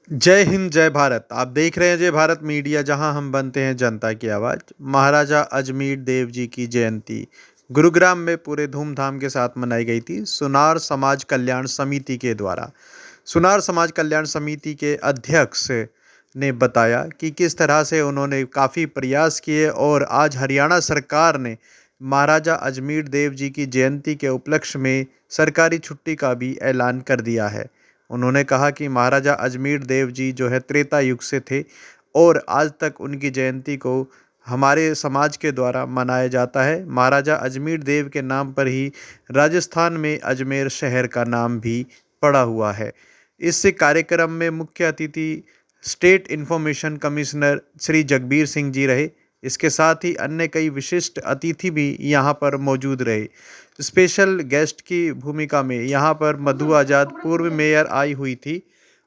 जय हिंद, जय भारत। आप देख रहे हैं जय भारत मीडिया, जहां हम बनते हैं जनता की आवाज़। महाराजा अजमेर देव जी की जयंती गुरुग्राम में पूरे धूमधाम के साथ मनाई गई थी, सुनार समाज कल्याण समिति के द्वारा। सुनार समाज कल्याण समिति के अध्यक्ष ने बताया कि किस तरह से उन्होंने काफ़ी प्रयास किए और आज हरियाणा सरकार ने महाराजा अजमेर देव जी की जयंती के उपलक्ष्य में सरकारी छुट्टी का भी ऐलान कर दिया है। उन्होंने कहा कि महाराजा अजमेर देव जी जो है त्रेता युग से थे और आज तक उनकी जयंती को हमारे समाज के द्वारा मनाया जाता है। महाराजा अजमेर देव के नाम पर ही राजस्थान में अजमेर शहर का नाम भी पड़ा हुआ है। इस कार्यक्रम में मुख्य अतिथि state information commissioner Shri Jagbir Singh ji रहे। इसके साथ ही अन्य कई विशिष्ट अतिथि भी यहाँ पर मौजूद रहे। स्पेशल गेस्ट की भूमिका में यहाँ पर मधु आज़ाद पूर्व मेयर आई हुई थी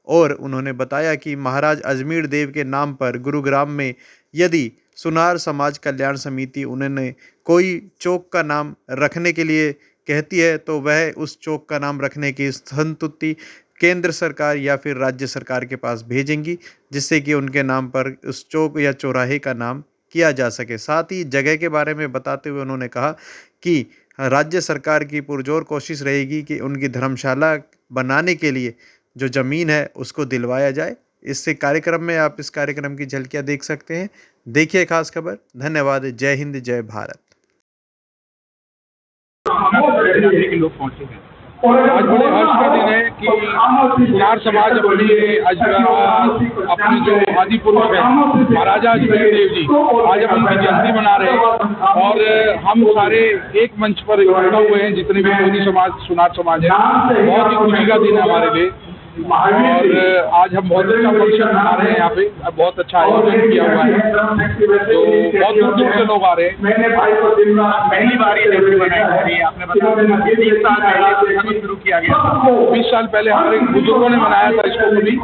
और उन्होंने बताया कि महाराज अजमेर देव के नाम पर गुरुग्राम में यदि सुनार समाज कल्याण समिति उन्होंने कोई चौक का नाम रखने के लिए कहती है तो वह उस चौक का नाम रखने की संस्तुति केंद्र सरकार या फिर राज्य सरकार के पास भेजेंगी, जिससे कि उनके नाम पर उस चौक या चौराहे का नाम किया जा सके। साथ ही जगह के बारे में बताते हुए उन्होंने कहा कि राज्य सरकार की पुरजोर कोशिश रहेगी कि उनकी धर्मशाला बनाने के लिए जो ज़मीन है उसको दिलवाया जाए। इससे कार्यक्रम में आप इस कार्यक्रम की झलकियाँ देख सकते हैं। देखिए खास खबर। धन्यवाद। जय हिंद, जय भारत। के लोग पहुंचे हैं। आज बड़े हर्ष का दिन है कि सुनार समाज अपने जो आदि पुरुष है महाराजा अजमेर देव जी, आज हम उनकी जयंती मना रहे हैं और हम सारे एक मंच पर इकट्ठा हुए हैं, जितने भी मोदी समाज सुनार समाज है। बहुत ही खुशी का दिन है हमारे लिए और आज हम बहुत अच्छा फंक्शन मना रहे हैं। यहाँ पे बहुत अच्छा आयोजन किया हुआ है, तो बहुत दूर दूर से लोग आ रहे हैं। पहली बार ये जयंती मनाई जा रही है, आपने बताया 20 साल पहले शुरू किया गया था। 20 साल पहले हमारे बुजुर्गों ने मनाया था इसको कभी,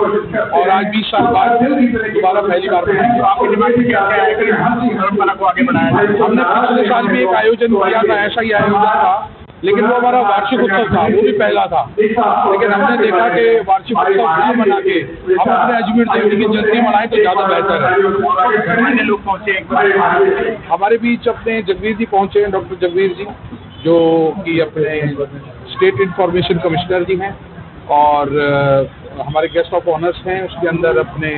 और आज 20 साल बाद दोबारा पहली बार मनाया। आपकी डिमांड क्या है कि परंपरा को आगे बढ़ाया जाए? हमने पिछले साल भी एक आयोजन किया था, ऐसा ही आयोजन था, लेकिन वो हमारा वार्षिक उत्सव था, वो भी पहला था। लेकिन हमने देखा कि वार्षिक उत्सव ना मना के हम अपने अजमेर देव जी की जयंती मनाएं तो ज़्यादा बेहतर है। अन्य लोग पहुंचे हमारे बीच अपने जगबीर जी पहुंचे हैं, डॉक्टर जगबीर जी, जो कि अपने स्टेट इन्फॉर्मेशन कमिश्नर जी हैं, और हमारे गेस्ट ऑफ ऑनर्स हैं उसके अंदर अपने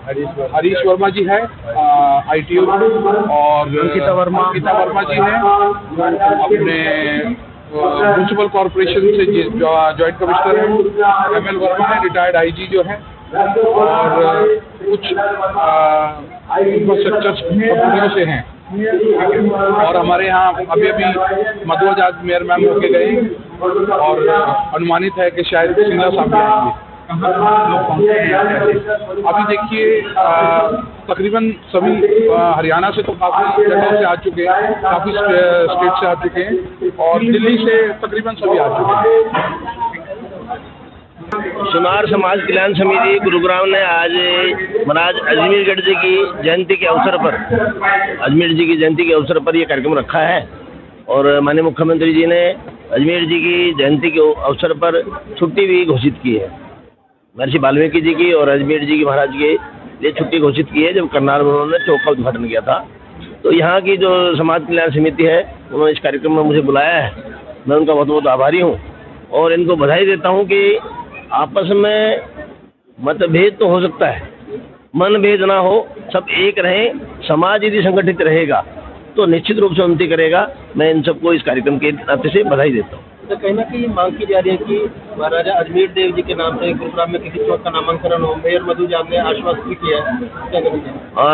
हरीश वर्मा जी है ITO, और अंकिता वर्मा जी हैं अपने म्यूनसिपल कॉरपोरेशन से जॉइंट कमिश्नर हैं। ML वर्मा है रिटायर्ड IG जो है, और कुछ इंफ्रास्ट्रक्चर कंपनियों से हैं, और हमारे यहाँ अभी मधु आज़ाद मेयर मैम होके गए और अनुमानित है कि शायद सिंगला साहब भी आएंगे। अभी देखिए तकरीबन सभी हरियाणा से तो काफ़ी जगहों से आ चुके हैं, काफ़ी स्टेट से आ चुके हैं, और दिल्ली से तकरीबन सभी आ चुके हैं। सुनार समाज कल्याण समिति गुरुग्राम ने आज महाराज अजमेर जी की जयंती के अवसर पर यह कार्यक्रम रखा है, और माननीय मुख्यमंत्री जी ने अजमेर जी की जयंती के अवसर पर छुट्टी भी घोषित की है। महर्षि वाल्मीकि जी की और अजमेर जी की महाराज के लिए छुट्टी घोषित की है, जब करनाल में उन्होंने चौक का उद्घाटन किया था। तो यहाँ की जो समाज कल्याण समिति है उन्होंने इस कार्यक्रम में मुझे बुलाया है, मैं उनका बहुत बहुत आभारी हूँ और इनको बधाई देता हूँ कि आपस में मतभेद तो हो सकता है, मन भेद ना हो, सब एक रहें। समाज यदि संगठित रहेगा तो निश्चित रूप से उन्नति करेगा। मैं इन सबको इस कार्यक्रम के नाते से बधाई देता हूँ। तो कहीं ना कहीं मांग की जा रही है कि महाराजा अजमेर देव जी के नाम से गुरुग्राम में किसी चौक का नामांकन हो। मेयर मधु आज़ाद ने आश्वासन भी किया है, क्या करेंगे?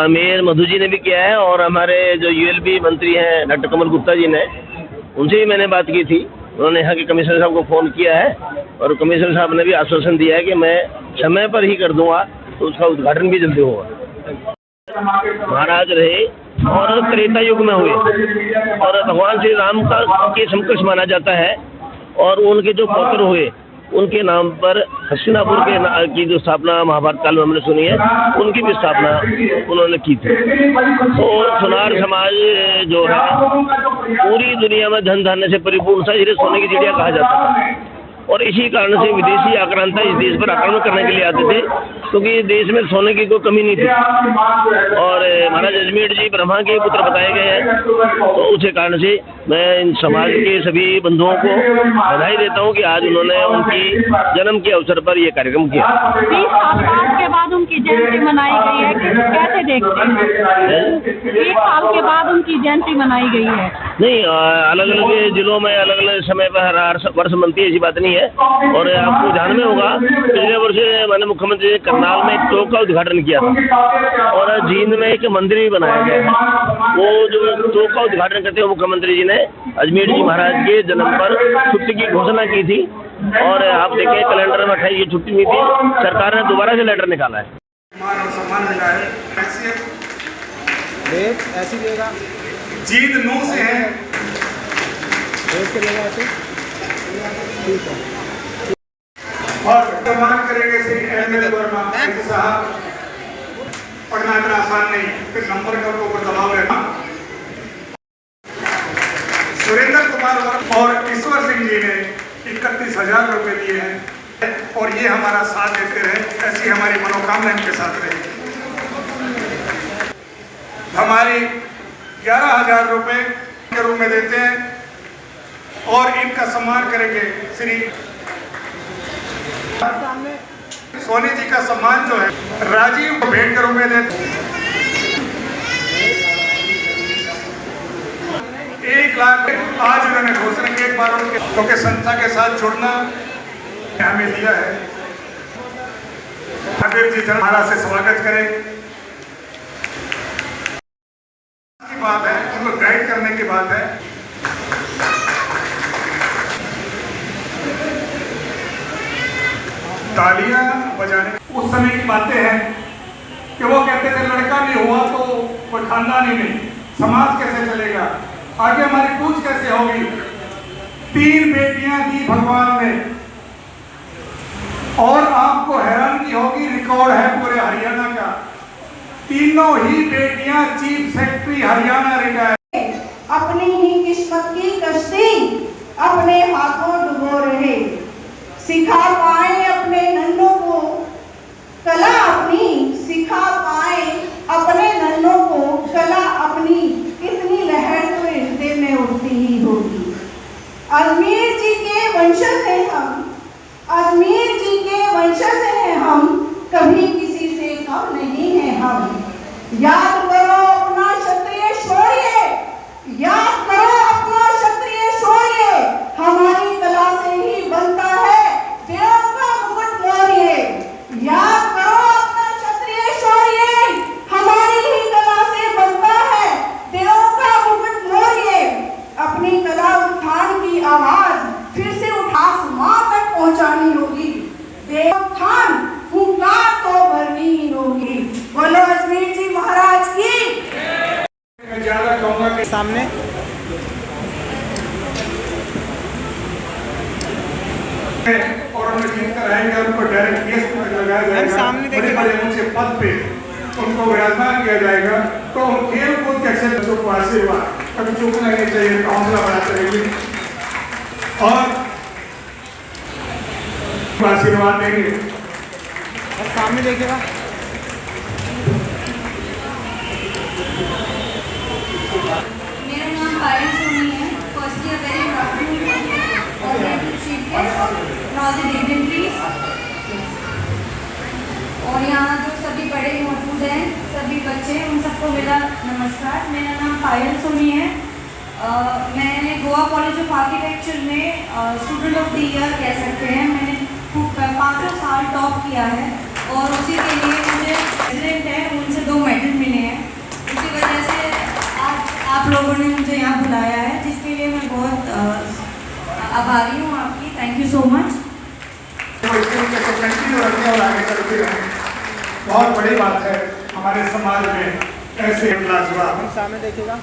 मेयर मधु जी ने भी किया है, और हमारे जो ULB मंत्री हैं डॉक्टर कमल गुप्ता जी ने, उनसे भी मैंने बात की थी। उन्होंने यहाँ के कमिश्नर साहब को फ़ोन किया है, और कमिश्नर साहब ने भी आश्वासन दिया है कि मैं समय पर ही कर दूँगा, तो उसका उद्घाटन भी जल्दी होगा। महाराज रहे और त्रेता युग में हुए, और भगवान श्री राम का के समकक्ष माना जाता है, और उनके जो पौत्र हुए उनके नाम पर हस्तिनापुर की जो स्थापना महाभारत काल में हमने सुनी है, उनकी भी स्थापना उन्होंने की थी। तो सुनार समाज जो है पूरी दुनिया में धन धान्य से परिपूर्ण सा, जिसे सोने की चिड़िया कहा जाता है, और इसी कारण से विदेशी आक्रांता इस देश पर आक्रमण करने के लिए आते थे, क्योंकि देश में सोने की कोई कमी नहीं थी। और महाराज अजमेर जी ब्रह्मा के पुत्र बताए गए हैं, तो उसी कारण से मैं इन समाज के सभी बंधुओं को बधाई देता हूँ कि आज उन्होंने उनकी जन्म के अवसर पर ये कार्यक्रम किया। 20 साल के बाद उनकी जयंती मनाई गई है, कैसे देखते हैं? 20 साल के बाद उनकी जयंती मनाई गई है। नहीं, अलग अलग जिलों में अलग अलग समय पर हर वर्ष मनती है, ऐसी बात नहीं है। और आपको ध्यान में होगा, पिछले वर्ष माननीय मुख्यमंत्री ने करनाल में एक चौक का उद्घाटन किया था और जींद में एक मंदिर भी बनाया गया है। वो जो चौक का उद्घाटन करते हुए मुख्यमंत्री जी ने अजमेर जी महाराज के जन्म पर छुट्टी की घोषणा की थी। और आप देखें कैलेंडर में 28 की छुट्टी हुई थी, सरकार ने दोबारा से लेटर निकाला है। सम्मान मिला है। ऐसी देगा जीत 9 से है। और सम्मान करेंगे श्री अहमद वर्मा साहब। पढ़ना इतना आसान नहीं, फिर नंबर का ऊपर दबाव रहना। सुरेंद्र कुमार वर्मा और ईश्वर सिंह जी ने 31,000 रुपए दिए हैं और ये हमारा साथ देते रहे, ऐसी हमारी मनोकामना इनके साथ रही। हमारी 11,000 रुपए के रूप में देते हैं और इनका सम्मान करेंगे श्री सोनी जी का सम्मान जो है राजीव को भेंट के रूप में देते हैं। 1 लाख आज उन्होंने घोषणा की। एक बार उनके क्योंकि संस्था के साथ जुड़ना हमें दिया है। हबीब जी महाराज से स्वागत करें की बात है, उनको गाइड करने की बात है। तालियां बजाने उस समय की बातें हैं कि वो कहते थे लड़का भी हुआ तो कोई खानदान ही नहीं, समाज कैसे चलेगा, आगे हमारी पूछ कैसे होगी। 3 बेटियां दी भगवान ने और आपको हैरानगी होगी, रिकॉर्ड है पूरे हरियाणा का, तीनों ही बेटियां चीफ सेक्रेटरी हरियाणा रिटायर। अपनी ही किस्मत की कश्ती अपने हाथों डुबो रहे, सिखा पाए अपने नन्हों को कला अपनी, सिखा पाए अपने नन्हों को कला अपनी, कितनी लहर तो हृदय में उठती ही होगी। अजमेर जी के वंशज हैं हम, अजमेर जी के वंशज हैं हम, कभी किसी से कम नहीं है हम। याद करो अपना क्षत्रिय शौर्य, याद करो अपना क्षत्रिय शौर्य, हमारी कला से ही बनता है देव का मुकुट मौर्य। याद करो अपना क्षत्रिय शौर्य, हमारी ही कला से बनता है देव का मुकुट मौर्य। अपनी कला उत्थान की आवाज फिर से आसमां तक पहुंचानी होगी, देव उत्थान हुंकार तो भरनी ही होगी। बोलो अजमेर जी महाराज की। मैं ज्यादा कहूंगा कि सामने और उन्हें जीत कर आएंगे, उनको डायरेक्ट गेस्ट पर लगाया जाएगा, बड़े बड़े ऊंचे पद पे उनको विराजमान किया जाएगा। तो खेल कूद के अक्सर बच्चों को आशीर्वाद कभी चूकना नहीं चाहिए, हौसला बढ़ाते रहिए और आशीर्वाद देंगे। और सामने देखिएगा, मेरा नाम पायल सोनी है। Firstly very good afternoon dignitaries और यहाँ जो सभी बड़े मौजूद हैं, सभी बच्चे, उन सबको मेरा नमस्कार। मेरा नाम पायल सोनी है। मैंने गोवा कॉलेज ऑफ आर्किटेक्चर में स्टूडेंट ऑफ द ईयर कह सकते हैं। मैंने 5 साल टॉप किया है और उसी के लिए मुझे प्रेसिडेंट है, उनसे 2 मेडल मिले हैं। उसी वजह से आज आप लोगों ने मुझे यहाँ बुलाया है, जिसके लिए मैं बहुत आभारी हूँ आपकी। Thank you so much. बहुत बड़ी बात है हमारे समाज में ऐसे लाजवाब। सामने देखिएगा।